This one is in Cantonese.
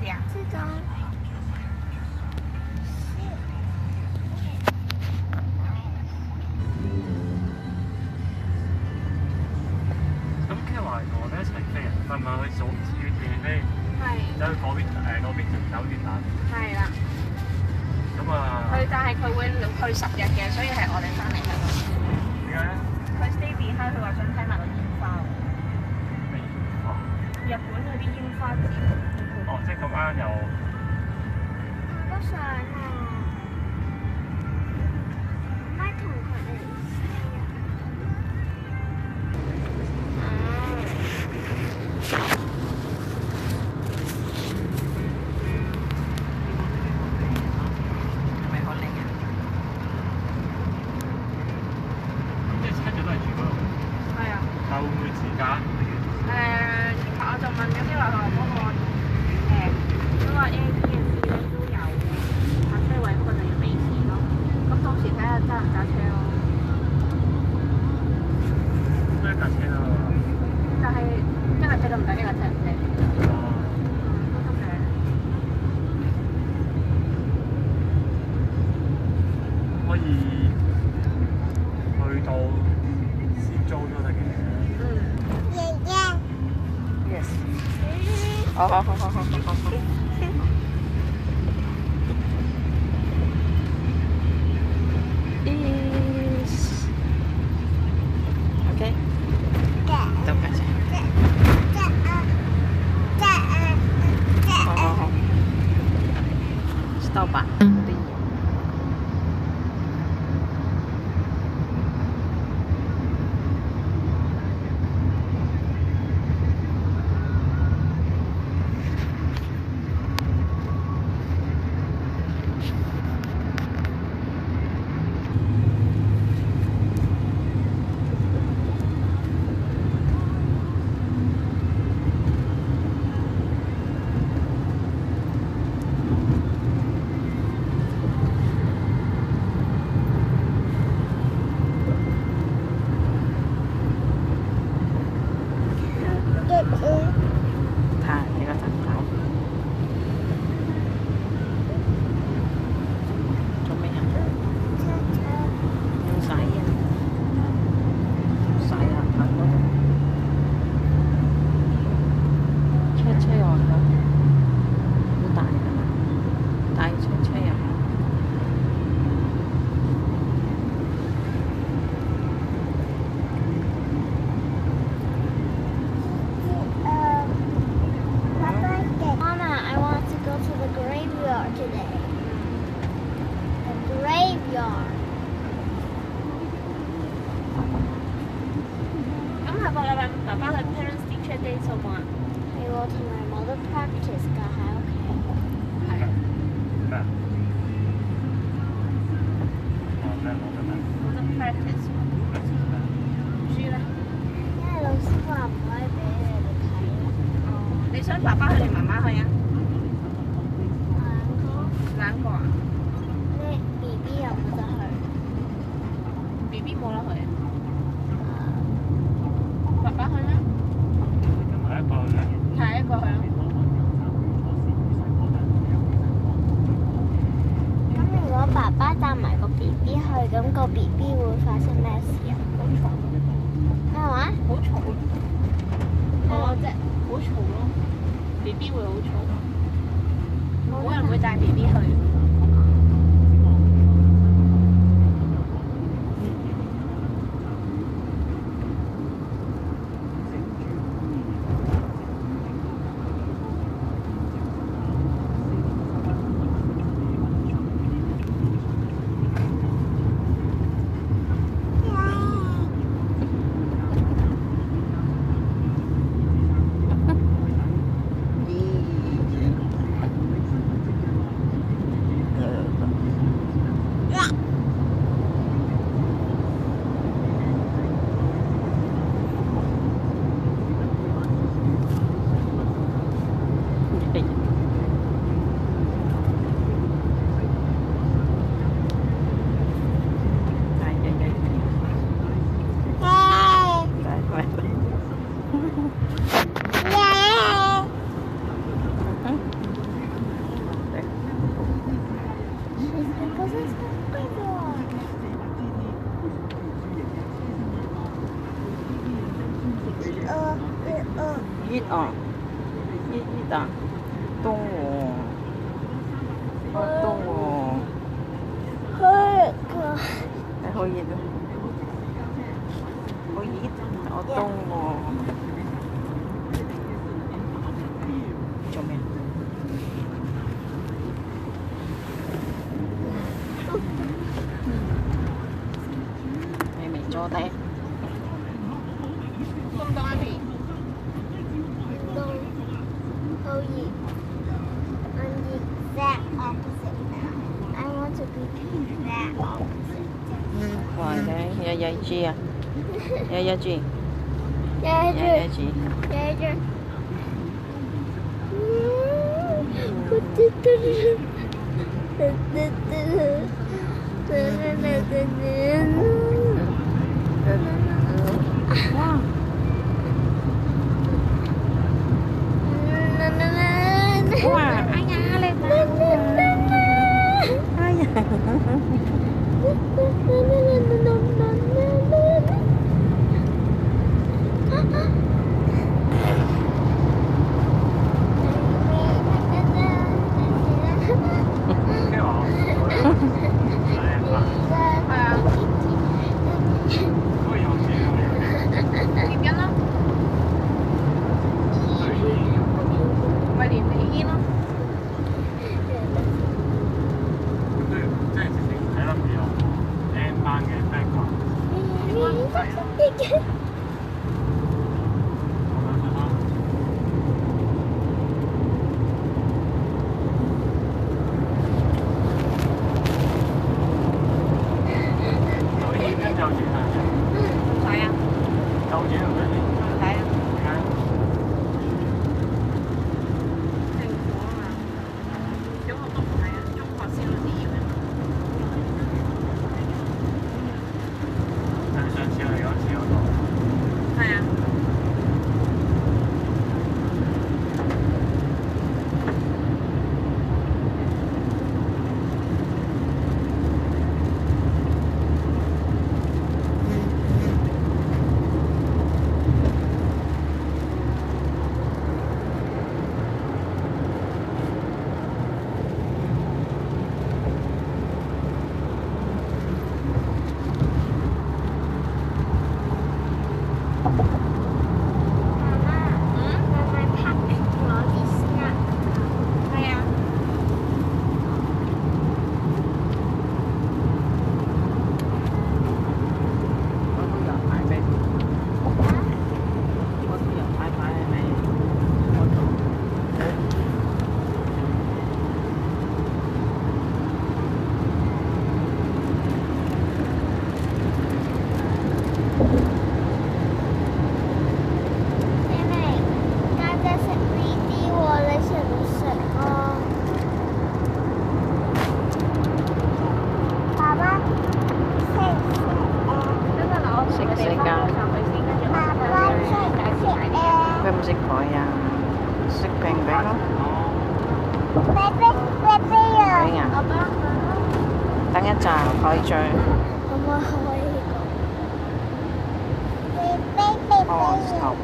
啲啊？这种咁即係話我哋一齊飛啊？係咪去做越夜飛？係。走去嗰邊酒店打？係啦。咁啊？但係佢會去10日嘅，所以係我哋翻嚟香港。點解咧？佢 stay behind，佢話想睇埋個煙花。咩煙花？日本嗰啲煙花節。哦，即係咁啱又。我都想啊，咪同佢哋咪好靚啊！即係7日都係住嗰度。係啊。但會唔會自駕？我就問咗啲話嗰個嗰個 Airbnb 咧都有泊車位，不過就要俾錢咯。咁到時睇下揸唔揸車咯。都一架車啦。但係一架車都唔得，一架車唔得。哦。都得嘅。可以去到先租都得嘅。爷爷。Yes。好。OK。等下先。好。Stop 吧。ถ่ายนี่ก็สั่งเขาชมไหมครับยังสายอ่ะทางรถ車啊好大㗎嘛，大車啊。Mama, I want to go to the graveyard today. The graveyard. 咁下個禮拜爸爸去 parents teacher day 做冇啊？係喎，同埋冇得 practice 㗎喺屋企。係。咩啊？哦，咩冇得咩？冇得 practice。唔知咧。因為老師話唔可以俾你哋睇咯。哦，你想爸爸去定媽媽去啊？兩個啊你 BB 又冇得去。？BB 冇得去。爸爸去啦。同埋一個咧。係一個去咯。咁如果爸爸帶埋個 BB 去，咁個 BB 會發生咩事啊？好嘈。咩話？好嘈。哦，即係好嘈咯。BB 會好嘈。冇人會帶 BB 去。熱啊！熱啊！凍喎，好凍喎，係好熱啊！好熱，好凍喎。做咩？你未坐低？咁多年，好熱。I'm the exact opposite now. I want to be the exact opposite. 話你日日煮啊，日日煮，Yeah, 日日煮。 yeah. Wow. Wow, ai nha lên ai nha. Cái họ係啊，都有錢點因咯，咪連皮煙咯，都要即係直情睇諗住有 N 班嘅 background。幼稚園啊，唔使啊，幼稚園唔使錢。唔使啊，點解？政府啊嘛，小學都唔係啊，中學先好似要嘅。但係上次我哋嗰次嗰度，係啊。佢唔識改啊，識平平咯。平啊！等一陣可以再可唔可以？哦，stop。